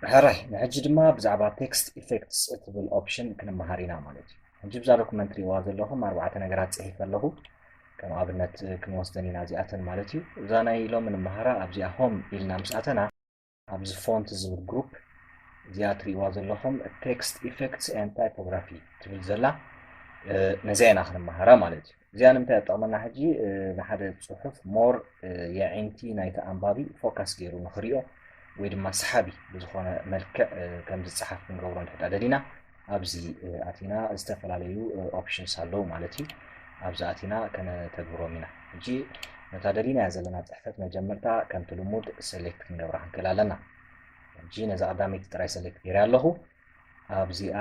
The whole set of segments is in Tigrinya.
هراي نحجي دما بزعبا text effects تبل option كنمهارينا مالتي نجي بزا دوكيومنتري واز لهم 4 ነገራት ጽሒፍ ኣለኹ ከም ኣብነት ክንወስደን ኢና እዚኣተን ማለት እዩ እዛ ናይ ሎሚ ንምሃራ ኣብዚኣ ሆም ኢልና ምስኣተና ኣብዚ ፎንት ዝብል ግሩፕ እዚኣ ትሪእዋ ዘለኹም text effects and typography ትብል ዘላ ነዚኣ ኢና ክንመሃራ ማለት እዩ እዚኣ ንምንታይ ኣጠቕመና ሕጂ ንሓደ ፅሑፍ ሞር የዒንቲ ናይቲ ኣንባቢ ፎከስ ገይሩ ንኽሪኦ ወይ ድማ ሰሓቢ ብዝኾነ መልክዕ ከም ዝፀሓፍ ክንገብሮ እንድሕር ደሊና ኣብዚ ኣቲና ዝተፈላለዩ ኦፕሽንስ ኣለዉ ማለት እዩ ኣብዚ ኣቲና ከነተግብሮም ኢና ሕጂ ነታ ደሊናያ ዘለና ፅሕፈት መጀመርታ ከምቲ ልሙድ ሰሌክት ክንገብራ ክንክእል ኣለና ሕጂ ነዛ ቀዳመይቲ ጥራይ ሰሌክት ገይረ ኣለኹ ኣብዚኣ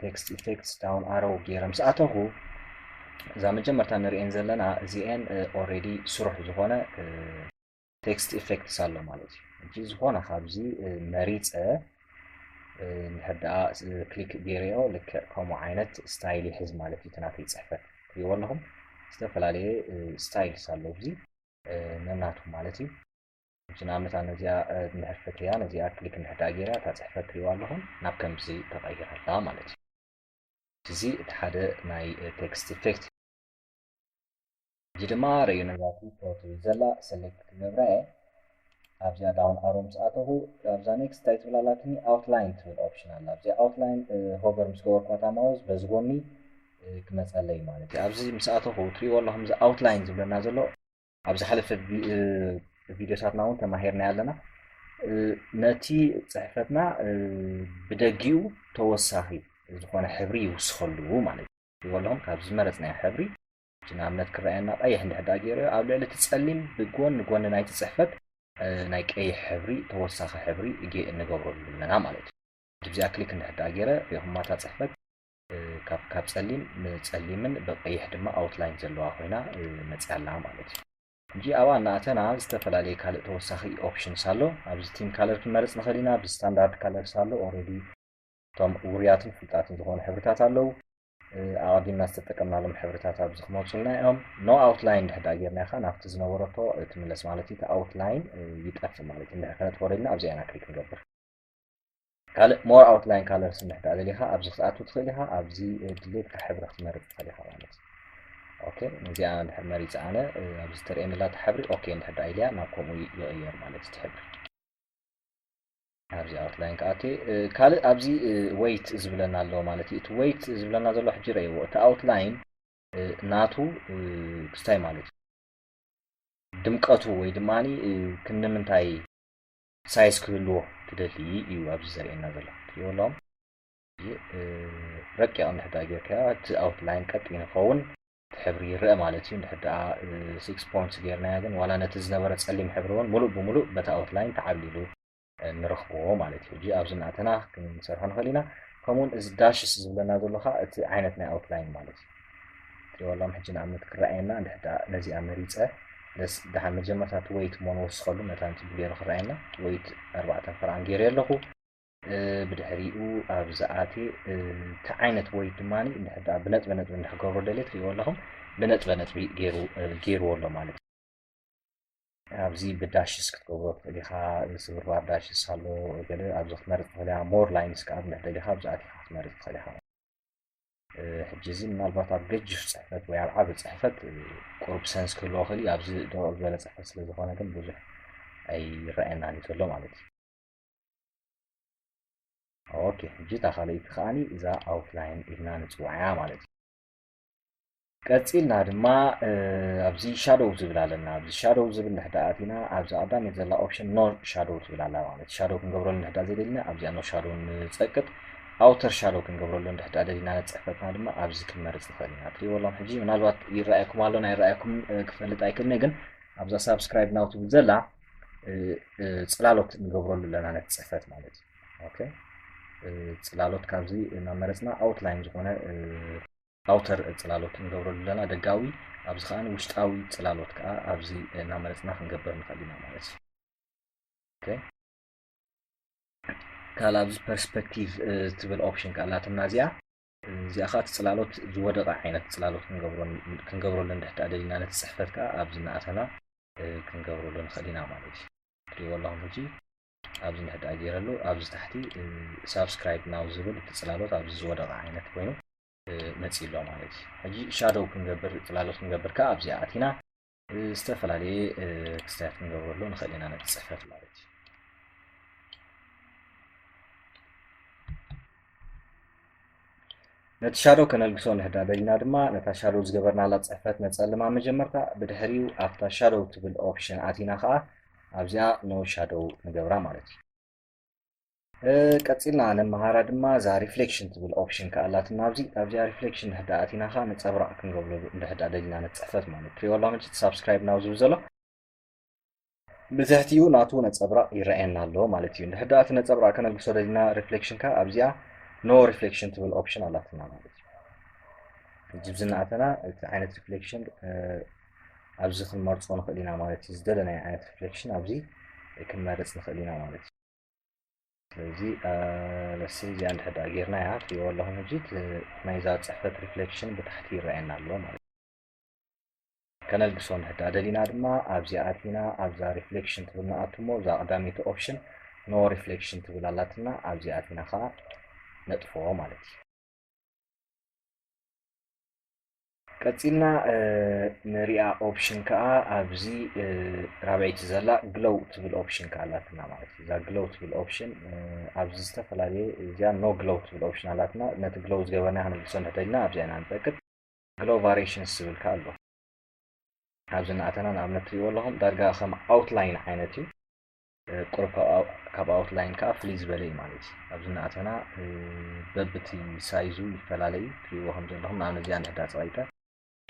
ቴክስት ኢፌክትስ ዳውን ኣሮ ገይረ ምስ ኣተኹ እዛ መጀመርታ ንሪአን ዘለና እዚአን ኦልሬዲ ስሩሕ ዝኾነ ቴክስት ኢፌክትስ ኣሎ ማለት እዩ ሕጂ ዝኾነ ካብዚ መሪፀ ንሕድኣ ክሊክ ገይረዮ ልክዕ ከምኡ ዓይነት ስታይል ይሕዝ ማለት እዩ ናተይ ፅሕፈት ትሪእዎ ኣለኹም ዝተፈላለየ ስታይልስ ኣሎ እዚ ነናቱ ማለት እዩ ሕጂ ንኣብነት ነዚኣ ንሕርፈት እያ ነዚኣ ክሊክ እንድሕድኣ ገይራ እታ ፅሕፈት ትሪእዎ ኣለኹም ናብ ከምዚ ተቐይራላ ማለት እዩ እዚ እቲ ሓደ ናይ ቴክስት ኢፌክት ሕጂ ድማ ረዩ ነዛቱ ትብል ዘላ ሰሌክት ክገብራ እየ ኣብዚኣ ዳውን ኣሮ ምስ ኣተኹ ኣብዛ ኔክስት እንታይ ትብል ኣላትኒ ኣውትላይን ትብል ኦፕሽን ኣላ ኣብዚኣ ኣውትላይን ሆቨር ምስ ገበርኳታ ማውዝ በዚ ጎኒ ክመፀለይ ማለት እዩ ኣብዚ ምስ ኣተኹ ትሪእዎ ኣለኹም እዚ ኣውትላይን ዝብለና ዘሎ ኣብ ዝሓለፈ ቪድዮታትና እውን ተማሂርና ኣለና ነቲ ፅሕፈትና ብደጊኡ ተወሳኺ ዝኾነ ሕብሪ ይውስኸሉ ማለት እዩ ትሪእዎ ኣለኹም ካብዚ ዝመረፅናዮ ሕብሪ ንኣብነት ክረአየና ቀይሕ እንድሕር ገይረዮ ኣብ ልዕሊ እቲ ፀሊም ብጎኒ ጎኒ ናይቲ ፅሕፈት ናይ ቀይሕ ሕብሪ ተወሳኺ ሕብሪ ንገብረሉ ኣለና ማለት እዩ እዚኣ ክሊክ እንድሕር ገይረ ሪኢኹም እታ ፅሕፈት ካብ ፀሊም ንፀሊምን ብቀይሕ ድማ ኣውትላይን ዘለዋ ኮይና መፅያላ ማለት እዩ እንጂ ኣብኣ እናኣተና ዝተፈላለየ ካልእ ተወሳኺ ኦፕሽንስ ኣሎ ኣብዚ ቲም ካለር ክንመርፅ ንኽእል ኢና ብስታንዳርድ ካለርስ ኣሎ ኦልሬዲ እቶም ውርያትን ፍሉጣትን ዝኾኑ ሕብርታት ኣለዉ ኣቀዲምና ዝተጠቀምናሎም ሕብርታት ኣብዚ ክመፁልና እዮም ኖ ኣውትላይን እንድሕር ጌርና ኢኻ ናብቲ ዝነበረቶ ትምለስ ማለት እዩ እቲ ኣውትላይን ይጠፍእ ማለት እዩ እንድሕር ከነጥፎ ደሊና ኣብዚኣ ኢና ክሊክ ንገብር ካልእ ሞር ኣውትላይን ካለርስ እንድሕር ደሊኻ ኣብዚ ክትኣቱ ትኽእል ኢኻ ኣብዚ ድሌት ሕብሪ ክትመርፅ ትኽእል ኢኻ ማለት እዩ ኦኬ እዚኣ እንድሕር መሪፀ ኣነ ኣብዚ ተርእየኒ ዘላ ሕብሪ ኦኬ እንድሕር ኢልያ ናብ ከምኡ ይቕየር ማለት እቲ ሕብሪ ኣብዚ ኣውትላይን ከኣቴ ካልእ ኣብዚ ዌይት ዝብለና ኣሎ ማለት እዩ እቲ ዌይት ዝብለና ዘሎ ሕጂ ረእይዎ እቲ ኣውትላይን ናቱ ክስታይ ማለት እዩ ድምቀቱ ወይ ድማኒ ክንምንታይ ሳይዝ ክህልዎ ትደሊ እዩ ኣብዚ ዘርእየና ዘሎ ትሪእዎ ኣለኹም ረቂቕ እንድሕር ጌርካዮ እቲ ኣውትላይን ቀጢን ይኸውን ሕብሪ ይርአ ማለት እዩ እንድሕር ደኣ 6 ፖይንትስ ጌርናዮ ግን ዋላ ነቲ ዝነበረ ፀሊም ሕብሪ እውን ሙሉእ ብሙሉእ በቲ ኣውትላይን ተዓቢሉ ንረኽቦ ማለት እዩ ሕጂ ኣብዚ እናእተና ክንሰርሖ ንኽእል ኢና ከምኡውን እዚ ዳሽስ ዝብለና ዘሎ ኸ እቲ ዓይነት ናይ ኣውትላይን ማለት እዩ ትሪእዎ ኣለኹም ሕጂ ንኣብነት ክረአየና እንድሕር ነዚኣ መሪፀ ድሓን መጀመርታ እቲ ወይት ሞ ንወስኸሉ ነታ ንትብል ገይሩ ክረአየና ወይት 4 ፍርዓን ገይረ ኣለኹ ብድሕሪኡ ኣብ ዝኣቴ እቲ ዓይነት ወይት ድማኒ እንድሕር ብነጥቢ ነጥቢ እንድሕገብሮ ደልየ ትሪእዎ ኣለኹም ብነጥበ ነጥቢ ገይርዎ ኣሎ ማለት እዩ ኣብዚ ብዳሽስ ክትገብሮ ትኽእል ኢኻ ስብርባር ዳሽስ ኣሎ ገለ ኣብዚ ክትመርፅ ትኽእል ኢኻ ሞር ላይንስ ከዓ እንድሕር ደሊኻ ኣብዚ ኣቲኻ ክትመርፅ ትኽእል ኢኻ ሕጂ እዚ ምናልባት ኣብ ገጅፍ ፅሕፈት ወይ ኣብ ዓብ ፅሕፈት ቁርብ ሰንስ ክህልዎ ክእል እዩ ኣብዚ ደቂቕ ዝበለ ፅሕፈት ስለ ዝኾነ ግን ብዙሕ ኣይረአየናን እዩ ዘሎ ማለት እዩ ኦኬ ሕጂ እታ ካልአይቲ ከዓኒ እዛ ኣውትላይን ኢልና ንፅዋዕያ ማለት እዩ ቀፂልና ድማ ኣብዚ ሻዶው ዝብል ኣለና ኣብዚ ሻዶው ዝብል እንድሕር ኣቲና ኣብዚ ቀዳመይቲ ዘላ ኦፕሽን ኖ ሻዶው ትብል ኣላ ማለት እዩ ሻዶው ክንገብረሉ እንድሕር ዘይደሊና ኣብዚኣ ኖ ሻዶው ንፀቅጥ ኣውተር ሻዶው ክንገብረሉ እንድሕር ደሊና ነፅሕፈትና ድማ ኣብዚ ክንመርፅ ንኽእል ኢና ትሪእዎ ኣለኹም ሕጂ ምናልባት ይረኣየኩም ኣሎ ናይ ረኣየኩም ክፈልጥ ኣይክእልኒ ግን ኣብዛ ሳብስክራይብ ናው ትብል ዘላ ፅላሎት ንገብረሉ ኣለና ነቲ ፅሕፈት ማለት እዩ ኦኬ ፅላሎት ካብዚ እናመረፅና ኣውትላይን ዝኾነ ኣውተር ፅላሎት ንገብረሉ ኣለና ደጋዊ ኣብዚ ከዓ ውሽጣዊ ፅላሎት ከዓ ኣብዚ እናመረፅና ክንገብር ንኽእል ኢና ማለት እዩ ኦኬ ካልእ ኣብዚ ፐርስፔክቲቭ ትብል ኦፕሽን ካላትና እዚኣ እዚኣ ከዓ እቲ ፅላሎት ዝወደቐ ዓይነት ፅላሎት ክንገብረሉ እንድሕር ደሊና ነቲ ፅሕፈት ከዓ ኣብዚ እናኣተና ክንገብረሉ ንኽእል ኢና ማለት እዩ ትሪእዎ ኣለኹም ሕጂ ኣብዚ ንሕዳ ገይረሉ ኣብዚ ታሕቲ ሳብስክራይብ ናው ዝብል እትፅላሎት ኣብዚ ዝወደቐ ዓይነት ኮይኑ መፂሎ ማለት እዩ ሕጂ ሻዶው ክንገብር ፅላሎት ክንገብር ከዓ ኣብዚኣ ኣቲና ዝተፈላለየ ክስታት ክንገብረሉ ንኽእል ኢና ነቲ ፅሕፈት ማለት እዩ ነቲ ሻዶው ከነልግሶ ንሕዳ ደሊና ድማ ነታ ሻዶው ዝገበርናላ ፅሕፈት ነፀልማ መጀመርታ ብድሕሪኡ ኣብታ ሻዶው ትብል ኦፕሽን ኣቲና ከዓ ኣብዚኣ ኖ ሻዶው ንገብራ ማለት እዩ ቀፂልና ነመሃራ ድማ እዛ ሪፍሌክሽን ትብል ኦፕሽን ከኣላትና ኣብዚኣ ሪፍሌክሽን ንሕዳ ኣቲና ከዓ ነፀብራቕ ክንገብረሉ ንሕዳ ደሊና ነቲ ፅሕፈት ማለት ትሪእዎላ መ ሳብስክራይብ ናው ዝብል ዘሎ ብትሕቲኡ ናቱ ነፀብራቕ ይረአየና ኣሎ ማለት እዩ ንሕዳ እቲ ነፀብራቕ ከነልግሶ ደሊና ሪፍሌክሽን ከዓ ኣብዚኣ ኖ ሪፍሌክሽን ትብል ኦፕሽን ኣላትና ማለት እዩ ሕጂ ብዝናኣተና እቲ ዓይነት ሪፍሌክሽን ኣብዚ ክንመርፆ ንኽእል ኢና ማለት እዩ ዝደለናይ ዓይነት ሪፍሌክሽን ኣብዚ ክንመርፅ ንኽእል ኢና ማለት እዩ ስለዚ ለሲ እዚኣ እንድሕዳ ጌርናያ ትሪእዎ ኣለኹም ሕጂ ናይዛ ፅሕፈት ሪፍሌክሽን ብታሕቲ ይረአየና ኣሎ ማለት እዩ ከነልግሶ ንሕዳ ደሊና ድማ ኣብዚኣ ኣቲና ኣብዛ ሪፍሌክሽን ትብል ንኣቱ እሞ እዛ ቀዳሚቲ ኦፕሽን ኖ ሪፍሌክሽን ትብል ኣላትና ኣብዚኣ ኣቲና ከዓ ነጥፍዎ ማለት እዩ ቀፂልና ንሪኣ ኦፕሽን ከዓ ኣብዚ ራብዒቲ ዘላ ግሎው ትብል ኦፕሽን ከዓ ኣላትና ማለት እዩ እዛ ግሎው ትብል ኦፕሽን ኣብዚ ዝተፈላለየ እዚኣ ኖ ግሎው ትብል ኦፕሽን ኣላትና ነቲ ግሎው ዝገበርና ክንልግሶ ንሕደልና ኣብዚኣ ኢና ንጠቅም ግሎው ቫሪሽንስ ዝብል ከዓ ኣሎ ኣብዚ እናኣተና ንኣብነት ትሪእዎ ኣለኹም ዳርጋ ከም ኣውትላይን ዓይነት እዩ ቁርብ ካብ ኣውትላይን ከዓ ፍልይ ዝበለ እዩ ማለት እዩ ኣብዚ እናኣተና በብቲ ሳይዙ ይፈላለዩ ትሪእዎ ከም ዘለኹም ንኣብነት እዚኣ ንሕዳ ፀቒጠ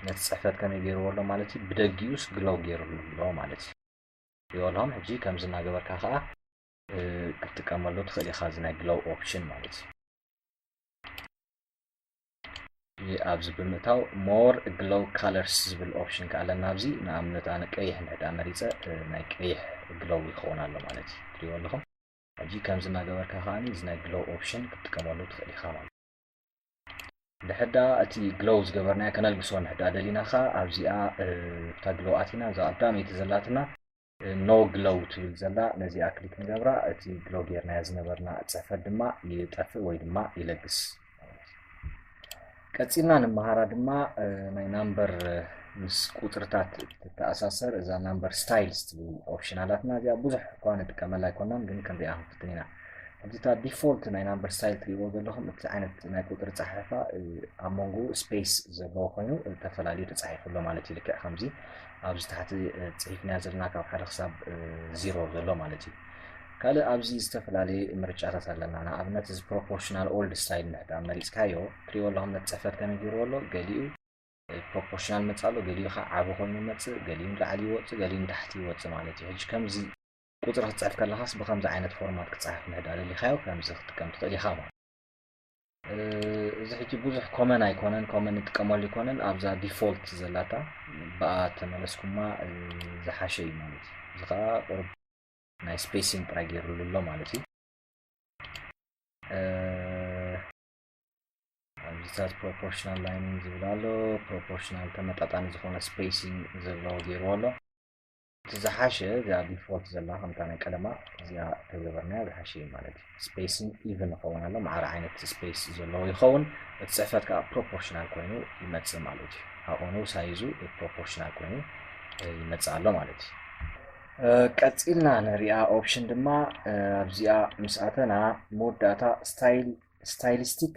ነቲ ፅሕፈት ከመይ ገይርዎ ኣሎ ማለት እዩ ብደጊኡስ ግሎው ገይሩሉ ኣሎ ማለት እዩ ትሪእዎ ኣለኹም ሕጂ ከምዚ እናገበርካ ከዓ ክትጥቀመሉ ትኽእል ኢኻ እዚ ናይ ግሎው ኦፕሽን ማለት እዩ ኣብዚ ብምእታው ሞር ግሎው ካለርስ ዝብል ኦፕሽን ከዓ ኣለና ኣብዚ ንኣብነት ኣነ ቀይሕ ንሕዳ መሪፀ ናይ ቀይሕ ግሎው ይኸውን ኣሎ ማለት እዩ ትሪእዎ ኣለኹም ሕጂ ከምዚ እናገበርካ ከዓኒ እዚ ናይ ግሎው ኦፕሽን ክትጥቀመሉ ትኽእል ኢኻ ማለት ድሕዳ እቲ ግሎው ዝገበርናዮ ከነልግሶ ንሕዳ ደሊና ከዓ ኣብዚኣ እታ ግሎው ኣቲና እዛ ቀዳመይቲ ዘላትና ኖ ግሎው ትብል ዘላ ነዚኣ ክሊክ ንገብራ እቲ ግሎው ጌርናዮ ዝነበርና ፅሕፈት ድማ ይጠፍእ ወይ ድማ ይለግስ ቀፂልና ንመሃራ ድማ ናይ ናምበር ምስ ቁፅርታት ተኣሳሰር እዛ ናምበር ስታይልስ ትብል ኦፕሽን ኣላትና እዚኣ ብዙሕ እኳ ንጥቀመላ ኣይኮናን ግን ክንሪኣ ክንፍትን ኢና እዚታ ዲፎልት ናይ ናምበር ስታይል ትሪእዎ ዘለኹም እቲ ዓይነት ናይ ቁጥሪ ፀሓፋ ኣብ መንጎ ስፔስ ዘለዎ ኮይኑ ተፈላለዩ ተፃሒፉሎ ማለት እዩ ልክዕ ከምዚ ኣብዚ ታሕቲ ፅሒፍናዮ ዘለና ካብ 1 ክሳብ 0 ዘሎ ማለት እዩ ካልእ ኣብዚ ዝተፈላለየ ምርጫታት ኣለና ንኣብነት እዚ ፕሮፖርሽናል ኦልድ ስታይል ንሕዳ መሪፅካዮ ትሪእዎ ኣለኹም ነቲ ፅሕፈት ከመይ ገይርዎ ኣሎ ገሊኡ ፕሮፖርሽናል መፅእ ኣሎ ገሊኡ ከዓ ዓብ ኮይኑ ይመፅእ ገሊኡ ንላዕሊ ይወፅእ ገሊኡ ንታሕቲ ይወፅእ ማለት እዩ ሕጂ ከምዚ ቁጥሪ ክትፅሕፍ ከለኻስ ብከምዚ ዓይነት ፎርማት ክትፅሕፍ ንሕዳ ደሊኻዮ ከምዚ ክትጥቀም ትኽእል ኢኻ ማለት እዚ ሕጂ ብዙሕ ኮመን ኣይኮነን ኮመን ንጥቀመሉ ይኮነን ኣብዛ ዲፎልት ዘላታ ብኣ ተመለስኩማ ዝሓሸ እዩ ማለት እዩ እዚ ከዓ ቁርብ ናይ ስፔሲንግ ጥራይ ገይሩሉ ኣሎ ማለት እዩ ኣብዚታት ፕሮፖርሽናል ላይኒንግ ዝብል ኣሎ ፕሮፖርሽናል ተመጣጣኒ ዝኾነ ስፔሲንግ ዘለዎ ገይርዎ ኣሎ እቲ ዝሓሸ እዚኣ ዲፎልት ዘላ ከምታ ናይ ቀለማ እዚኣ ተገበርናዮ ዝሓሸ እዩ ማለት እዩ ስፔሲንግ ኢቨን ይኸውን ኣሎ ማዕረ ዓይነት ስፔስ ዘለዎ ይኸውን እቲ ፅሕፈት ከዓ ፕሮፖርሽናል ኮይኑ ይመፅእ ማለት እዩ ኣብኡኑ ሳይዙ ፕሮፖርሽናል ኮይኑ ይመፅእ ኣሎ ማለት እዩ ቀፂልና ንሪኣ ኦፕሽን ድማ ኣብዚኣ ምስ ኣተና ሞድ ዳታ ስታይሊስቲክ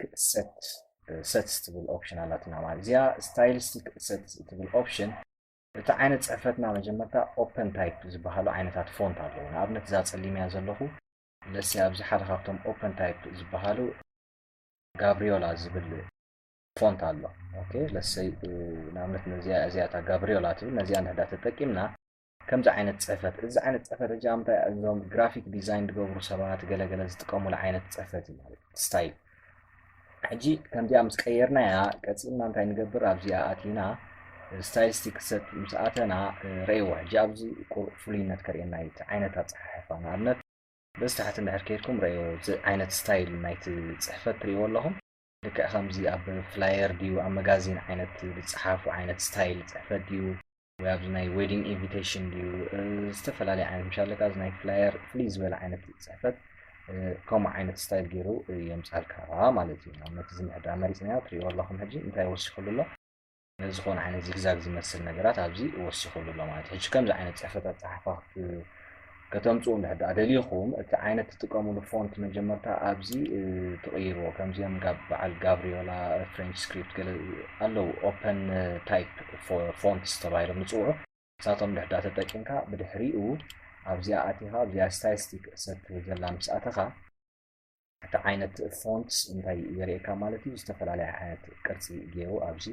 ሴትስ ትብል ኦፕሽን ኣላትና ማለት እዚኣ ስታይሊስቲክ ሴትስ ትብል ኦፕሽን እቲ ዓይነት ፅሕፈትና መጀመርታ ኦፕን ታይፕ ዝበሃሉ ዓይነታት ፎንት ኣለዉ ንኣብነት እዛ ፀሊምያ ዘለኹ ለሲ ኣብዚ ሓደ ካብቶም ኦፕን ታይፕ ዝበሃሉ ጋብሪዮላ ዝብል ፎንት ኣሎ ኦኬ ለሰይ ንኣብነት እዚኣታ ጋብሪዮላ ትብል ነዚኣ ንሕዳ ተጠቂምና ከምዚ ዓይነት ፅሕፈት እዚ ዓይነት ፅሕፈት ሕጂ ኣብ ምንታይ እዞም ግራፊክ ዲዛይን ዝገብሩ ሰባት ገለገለ ዝጥቀሙሉ ዓይነት ፅሕፈት እዩ ማለት ስታይል ሕጂ ከምዚኣ ምስ ቀየርናያ ቀፂልና እንታይ ንገብር ኣብዚኣ ኣቲና ስታይሊስቲክ ሴት ምስ ኣተና ረእይዎ ሕጂ ኣብዚ ፍሉይነት ከርእየና እዩ እቲ ዓይነት ኣፀሓሕፋ ንኣብነት በዚ ታሕቲ እንድሕር ከይድኩም ረእይዎ እዚ ዓይነት ስታይል ናይቲ ፅሕፈት ትሪእዎ ኣለኹም ልክዕ ከምዚ ኣብ ፍላየር ድዩ ኣብ መጋዚን ዓይነት ዝፀሓፉ ዓይነት ስታይል ፅሕፈት ድዩ ወይ ኣብዚ ናይ ዌዲንግ ኢንቪቴሽን ድዩ ዝተፈላለዩ ዓይነት ምሻለካ እዚ ናይ ፍላየር ፍልይ ዝበለ ዓይነት ፅሕፈት ከምኡ ዓይነት ስታይል ገይሩ የምፃልካ ማለት እዩ ንኣብነት እዚ ምሕድራ መሪፅናዮ ትሪእዎ ኣለኹም ሕጂ እንታይ ወሲኹሉ ኣሎ ዝኾነ ዓይነት ዚግዛግ ዝመስል ነገራት ኣብዚ ወሲኹሉ ኣሎ ማለት እዩ ሕጂ ከምዚ ዓይነት ፅሕፈት ኣፀሓሕፋ ከተምፅኡ እንድሕር ደሊኹም እቲ ዓይነት ትጥቀሙሉ ፎንት መጀመርታ ኣብዚ ትቕይርዎ ከምዚኦም በዓል ጋብሪዮላ ፍሬንች ስክሪፕት ገለ ኣለዉ ኦፐን ታይፕ ፎንትስ ተባሂሎም ዝፅውዑ ንሳቶም ድሕዳ ተጠቂምካ ብድሕሪኡ ኣብዚኣ ኣቲኻ ኣብዚኣ ስታይልስቲክ ሰትብል ዘላ ምስ ኣተኻ እቲ ዓይነት ፎንትስ እንታይ የርእየካ ማለት እዩ ዝተፈላለየ ዓይነት ቅርፂ ገይሩ ኣብዚ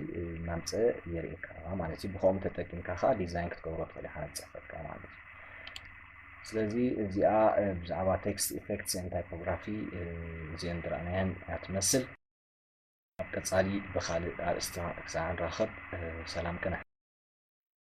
ናምፅእ የርእየካ ማለት እዩ ብከምኡ ተጠቂምካ ከዓ ዲዛይን ክትገብሮ ትኽእል ኢኻ ንፅሕፈትካ ማለት እዩ ስለዚ እዚኣ ብዛዕባ ቴክስት ኢፌክትስ ኤንድ ታይፖግራፊ እዚአን ዝረኣናየን እያ ትመስል ኣብ ቀፃሊ ብካልእ ኣርእስቲ ክሳዕ ንራኸብ ሰላም ከና